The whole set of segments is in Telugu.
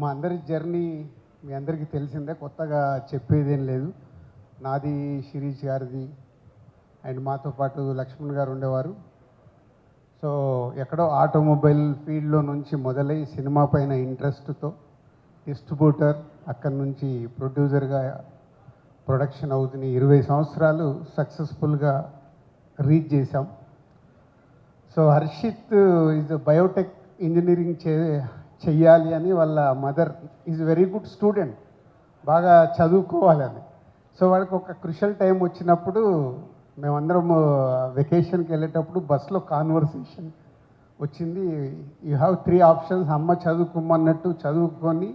మా అందరి జర్నీ మీ అందరికీ తెలిసిందే, కొత్తగా చెప్పేదేం లేదు. నాది, శిరీష్ గారిది అండ్ మాతో పాటు లక్ష్మణ్ గారు ఉండేవారు. సో ఎక్కడో ఆటోమొబైల్ ఫీల్డ్లో నుంచి మొదలై సినిమా పైన ఇంట్రెస్ట్తో డిస్ట్రిబ్యూటర్, అక్కడి నుంచి ప్రొడ్యూసర్గా ప్రొడక్షన్ అవుతున్న 20 సంవత్సరాలు సక్సెస్ఫుల్గా రీచ్ చేశాం. So Harshit is biotech engineering చెయ్యాలి అని వాళ్ళ mother is very good student, బాగా చదువుకోవాలని. సో వాడికి ఒక క్రుషల్ టైం వచ్చినప్పుడు మేమందరం వెకేషన్కి వెళ్ళేటప్పుడు బస్లో కాన్వర్సేషన్ వచ్చింది. You have 3 options. అమ్మ చదువుకోమన్నట్టు చదువుకొని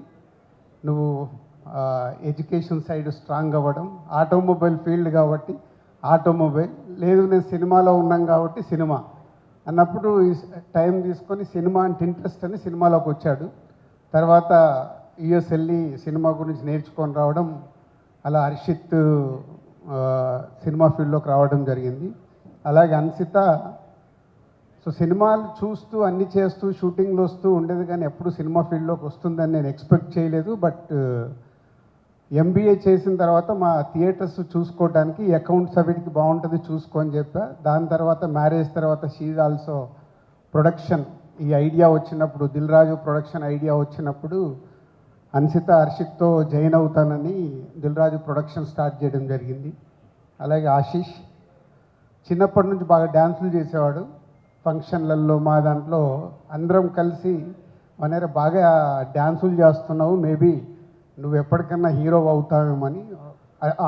నువ్వు ఎడ్యుకేషన్ సైడ్ స్ట్రాంగ్ అవ్వడం, ఆటోమొబైల్ ఫీల్డ్ కాబట్టి ఆటోమొబైల్, లేదు నేను సినిమాలో ఉన్నాం కాబట్టి సినిమా అన్నప్పుడు టైం తీసుకొని సినిమా అంటే ఇంట్రెస్ట్ అని సినిమాలోకి వచ్చాడు. తర్వాత యుఎస్ వెళ్ళి సినిమా గురించి నేర్చుకొని రావడం, అలా హర్షిత్ సినిమా ఫీల్డ్లోకి రావడం జరిగింది. అలాగే అన్సిత సో సినిమాలు చూస్తూ అన్నీ చేస్తూ షూటింగ్లు వస్తూ ఉండేది, కానీ ఎప్పుడు సినిమా ఫీల్డ్లోకి వస్తుందని నేను ఎక్స్పెక్ట్ చేయలేదు. బట్ ఎంబీఏ చేసిన తర్వాత మా థియేటర్స్ చూసుకోవడానికి అకౌంట్స్ అవిటికి బాగుంటుంది చూసుకో అని చెప్పా. దాని తర్వాత మ్యారేజ్ తర్వాత షీజ్ ఆల్సో ప్రొడక్షన్ ఈ ఐడియా వచ్చినప్పుడు, దిల్ రాజు ప్రొడక్షన్ ఐడియా వచ్చినప్పుడు అన్సిత హర్షిత్తో జాయిన్ అవుతానని దిల్ రాజు ప్రొడక్షన్ స్టార్ట్ చేయడం జరిగింది. అలాగే ఆశీష్ చిన్నప్పటి నుంచి బాగా డ్యాన్సులు చేసేవాడు. ఫంక్షన్లలో మా దాంట్లో అందరం కలిసి మనరే బాగా డ్యాన్సులు చేస్తున్నావు, మేబీ నువ్వు ఎప్పటికన్నా హీరో అవుతావేమని.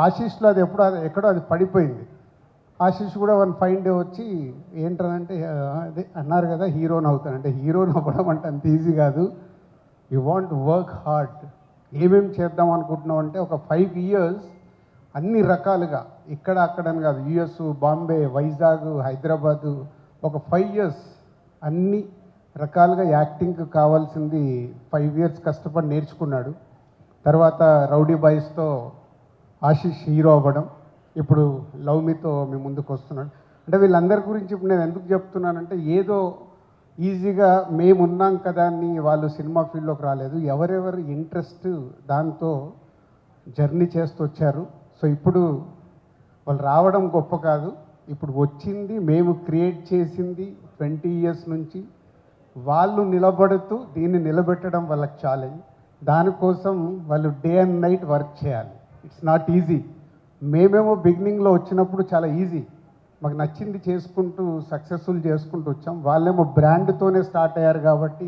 ఆశీష్లో అది ఎక్కడో అది పడిపోయింది. ఆశీష్ కూడా 1 డే వచ్చి ఏంటంటే అదే అన్నారు కదా హీరోని అవుతానంటే, హీరోని అవ్వడం అంటే అంత ఈజీ కాదు. You want work hard. ఏమేమి చేద్దాం అనుకుంటున్నావు అంటే ఒక 5 years అన్ని రకాలుగా ఇక్కడ అక్కడని కాదు, యుఎస్, బాంబే, వైజాగ్, హైదరాబాదు, ఒక 5 years అన్ని రకాలుగా యాక్టింగ్కి కావాల్సింది 5 years కష్టపడి నేర్చుకున్నాడు. తర్వాత రౌడీ బాయ్స్తో ఆశీష్ హీరో అవ్వడం, ఇప్పుడు లవ్ మీతో మీ ముందుకు వస్తున్నాడు. అంటే వీళ్ళందరి గురించి ఇప్పుడు నేను ఎందుకు చెప్తున్నానంటే, ఏదో ఈజీగా మేమున్నాం కదా అని వాళ్ళు సినిమా ఫీల్డ్లోకి రాలేదు. ఎవరెవరు ఇంట్రెస్ట్ దాంతో జర్నీ చేస్తూ వచ్చారు. సో ఇప్పుడు వాళ్ళు రావడం గొప్ప కాదు, ఇప్పుడు వచ్చింది మేము క్రియేట్ చేసింది 20 years నుంచి వాళ్ళు నిలబడుతూ దీన్ని నిలబెట్టడం వాళ్ళకి ఛాలెంజ్. దానికోసం వాళ్ళు డే అండ్ నైట్ వర్క్ చేయాలి. It's not easy. మేమేమో బిగినింగ్లో వచ్చినప్పుడు చాలా ఈజీ, మాకు నచ్చింది చేసుకుంటూ సక్సెస్ఫుల్ చేసుకుంటూ వచ్చాం. వాళ్ళేమో బ్రాండ్తోనే స్టార్ట్ అయ్యారు కాబట్టి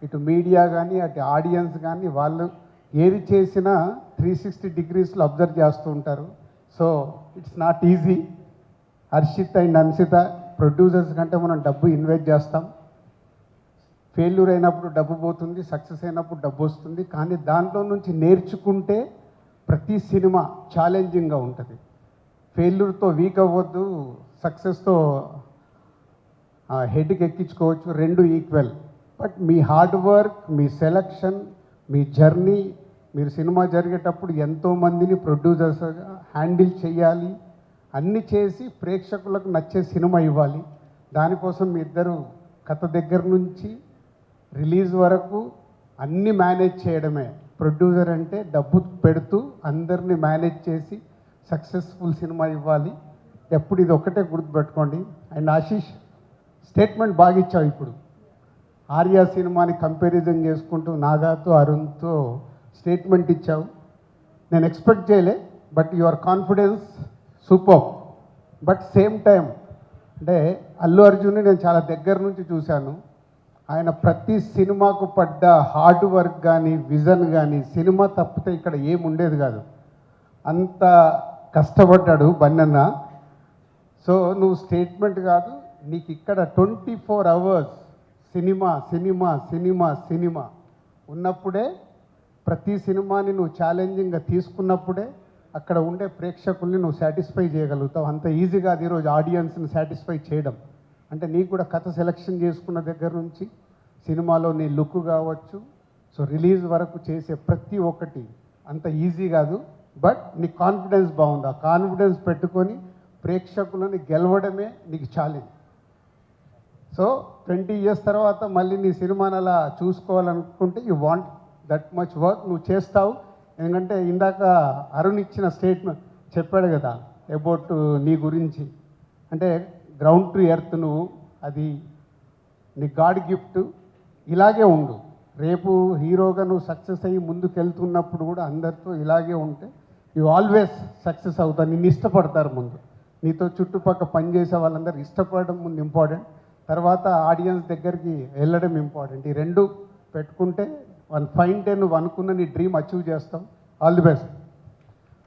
ఇటు మీడియా కానీ అటు ఆడియన్స్ కానీ వాళ్ళు ఏది చేసినా 360 degrees అబ్జర్వ్ చేస్తూ ఉంటారు. So it's not easy. Harshit and Ansita producers కంటే మనం డబ్బు ఇన్వెస్ట్ చేస్తాం. ఫెయిల్యూర్ అయినప్పుడు డబ్బు పోతుంది, సక్సెస్ అయినప్పుడు డబ్బు వస్తుంది. కానీ దాంట్లో నుంచి నేర్చుకుంటే ప్రతి సినిమా ఛాలెంజింగ్గా ఉంటుంది. ఫెయిల్యూర్తో వీక్ అవ్వద్దు, సక్సెస్తో హెడ్కి ఎక్కించుకోవచ్చు, 2 equal. But me hard work, me selection, me journey, మీరు సినిమా జరిగేటప్పుడు ఎంతోమందిని ప్రొడ్యూసర్స్గా హ్యాండిల్ చేయాలి, అన్నీ చేసి ప్రేక్షకులకు నచ్చే సినిమా ఇవ్వాలి. దానికోసం మీ ఇద్దరు కథ దగ్గర నుంచి రిలీజ్ వరకు అన్నీ మేనేజ్ చేయడమే. ప్రొడ్యూసర్ అంటే డబ్బు పెడుతూ అందరినీ మేనేజ్ చేసి సక్సెస్ఫుల్ సినిమా ఇవ్వాలి. ఎప్పుడు ఇది ఒక్కటే గుర్తుపెట్టుకోండి. అండ్ ఆశీష్ స్టేట్మెంట్ బాగా ఇచ్చావు. ఇప్పుడు ఆర్యా సినిమాని కంపారిజన్ చేసుకుంటూ నాగాతో అరుణ్తో స్టేట్మెంట్ ఇచ్చావు. నేను ఎక్స్పెక్ట్ చేయలే, but your confidence super. But same time అంటే అల్లు అర్జున్ని నేను చాలా దగ్గర నుంచి చూశాను. ఆయన ప్రతి సినిమాకు పడ్డ హార్డ్ వర్క్ కానీ విజన్ కానీ, సినిమా తప్పితే ఇక్కడ ఏముండేది కాదు, అంత కష్టపడ్డాడు బన్నన్న. సో నువ్వు స్టేట్మెంట్ కాదు, నీకు ఇక్కడ 24 hours cinema cinema cinema cinema ఉన్నప్పుడే, ప్రతి సినిమాని నువ్వు ఛాలెంజింగ్గా తీసుకున్నప్పుడే అక్కడ ఉండే ప్రేక్షకుల్ని నువ్వు సాటిస్ఫై చేయగలుగుతావు. అంత ఈజీగా అది ఈరోజు ఆడియన్స్ని సాటిస్ఫై చేయడం అంటే నీకు కూడా కథ సెలెక్షన్ చేసుకున్న దగ్గర నుంచి సినిమాలో నీ లుక్ కావచ్చు, సో రిలీజ్ వరకు చేసే ప్రతి ఒక్కటి అంత ఈజీ కాదు. బట్ నీ కాన్ఫిడెన్స్ బాగుంది. ఆ కాన్ఫిడెన్స్ పెట్టుకొని ప్రేక్షకులని గెలవడమే నీకు ఛాలెంజ్. సో 20 years తర్వాత మళ్ళీ నీ సినిమాని అలా చూసుకోవాలనుకుంటే you want that much work నువ్వు చేస్తావు. ఎందుకంటే ఇందాక అరుణ్ ఇచ్చిన స్టేట్మెంట్ చెప్పాడు కదా అబౌట్ నీ గురించి, అంటే గ్రౌండ్ టు ఎర్త్ నువ్వు, అది నీ గాడ్ గిఫ్ట్. ఇలాగే ఉండు, రేపు హీరోగా నువ్వు సక్సెస్ అయ్యి ముందుకు వెళ్తున్నప్పుడు కూడా అందరితో ఇలాగే ఉంటే యు ఆల్వేస్ సక్సెస్ అవుతావు. నిన్ను ఇష్టపడతారు ముందు, నీతో చుట్టుపక్కల పనిచేసే వాళ్ళందరూ ఇష్టపడడం ముందు ఇంపార్టెంట్, తర్వాత ఆడియన్స్ దగ్గరికి వెళ్ళడం ఇంపార్టెంట్. ఈ రెండు పెట్టుకుంటే 1 ఫైన్ డే నువ్వు అనుకున్న నీ డ్రీమ్ అచీవ్ చేస్తావు. All the best.